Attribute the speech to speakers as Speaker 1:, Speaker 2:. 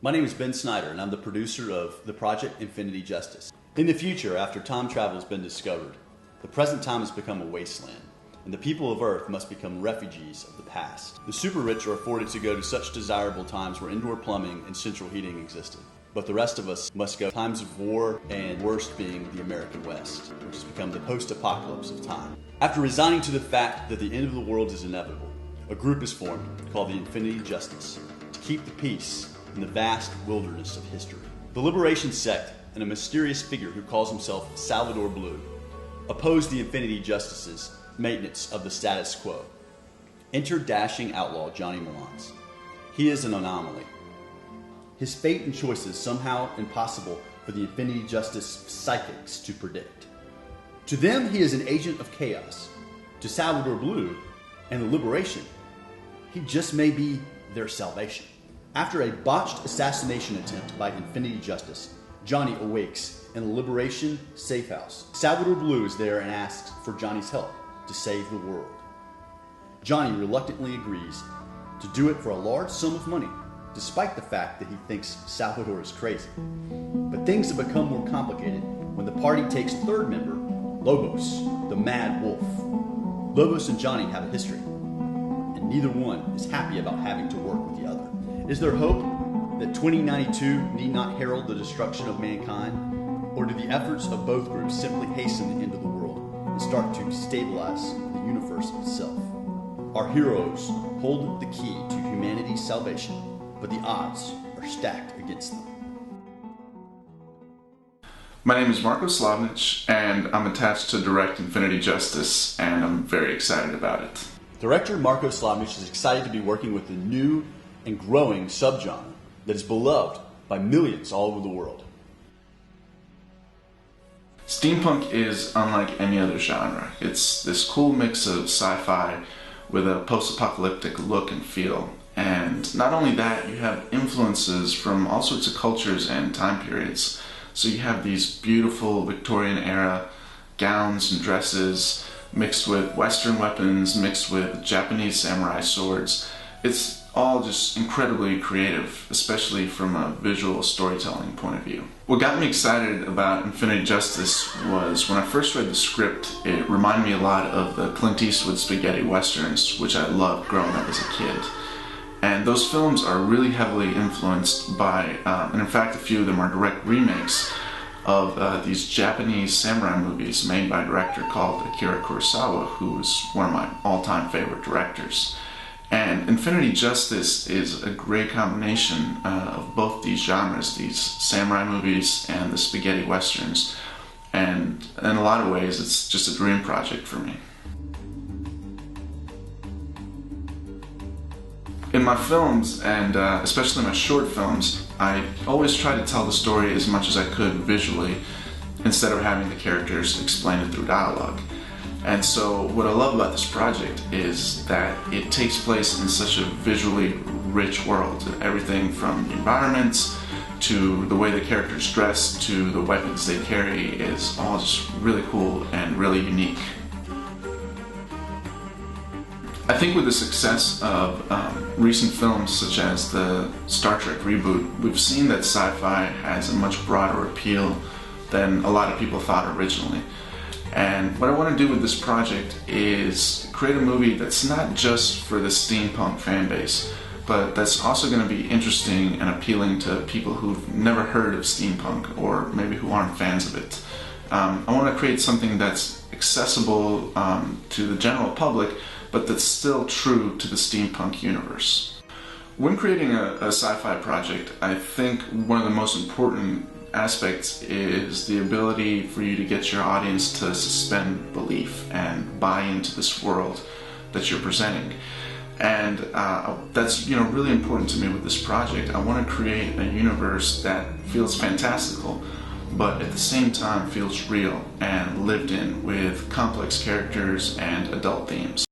Speaker 1: My name is Ben Snyder, and I'm the producer of the project Infinity Justice. In the future, after time travel has been discovered, the present time has become a wasteland, and the people of Earth must become refugees of the past. The super rich are afforded to go to such desirable times where indoor plumbing and central heating existed. But the rest of us must go times of war, and worst being the American West, which has become the post-apocalypse of time. After resigning to the fact that the end of the world is inevitable, a group is formed called the Infinity Justice to keep the peace in the vast wilderness of history. The Liberation Sect and a mysterious figure who calls himself Salvador Blue oppose the Infinity Justice's maintenance of the status quo. Enter dashing outlaw Johnny Malance. He is an anomaly. His fate and choices somehow impossible for the Infinity Justice psychics to predict. To them, he is an agent of chaos. To Salvador Blue and the Liberation, he just may be their salvation. After a botched assassination attempt by Infinity Justice, Johnny awakes in the Liberation safe house. Salvador Blue is there and asks for Johnny's help to save the world. Johnny reluctantly agrees to do it for a large sum of money, despite the fact that he thinks Salvador is crazy. But things have become more complicated when the party takes third member, Lobos, the Mad Wolf. Lobos and Johnny have a history, and neither one is happy about having to work with the other. Is there hope that 2092 need not herald the destruction of mankind? Or do the efforts of both groups simply hasten the end of the world and start to stabilize the universe itself? Our heroes hold the key to humanity's salvation, but the odds are stacked against them.
Speaker 2: My name is Marko, Slavnic, and I'm attached to direct Infinity Justice, and I'm very excited about it.
Speaker 1: Director Marko Slavnic is excited to be working with the new and growing subgenre that is beloved by millions all over the world.
Speaker 2: Steampunk is unlike any other genre. It's this cool mix of sci-fi with a post-apocalyptic look and feel. And not only that, you have influences from all sorts of cultures and time periods. So you have these beautiful Victorian era gowns and dresses mixed with Western weapons, mixed with Japanese samurai swords. It's all just incredibly creative, especially from a visual storytelling point of view. What got me excited about Infinity Justice was when I first read the script, it reminded me a lot of the Clint Eastwood spaghetti westerns, which I loved growing up as a kid. And those films are really heavily influenced by, and in fact a few of them are direct remakes of these Japanese samurai movies made by a director called Akira Kurosawa, who is one of my all-time favorite directors. And Infinity Justice is a great combination of both these genres, these samurai movies and the spaghetti westerns. And in a lot of ways, it's just a dream project for me. In my films, and especially my short films, I always try to tell the story as much as I could visually, instead of having the characters explain it through dialogue. And so what I love about this project is that it takes place in such a visually rich world. Everything from the environments to the way the characters dress to the weapons they carry is all just really cool and really unique. I think with the success of recent films such as the Star Trek reboot, we've seen that sci-fi has a much broader appeal than a lot of people thought originally. And what I want to do with this project is create a movie that's not just for the steampunk fan base, but that's also going to be interesting and appealing to people who've never heard of steampunk or maybe who aren't fans of it. I want to create something that's accessible to the general public, but that's still true to the steampunk universe. When creating a sci-fi project, I think one of the most important aspects is the ability for you to get your audience to suspend belief and buy into this world that you're presenting. And that's really important to me with this project. I want to create a universe that feels fantastical, but at the same time feels real and lived in with complex characters and adult themes.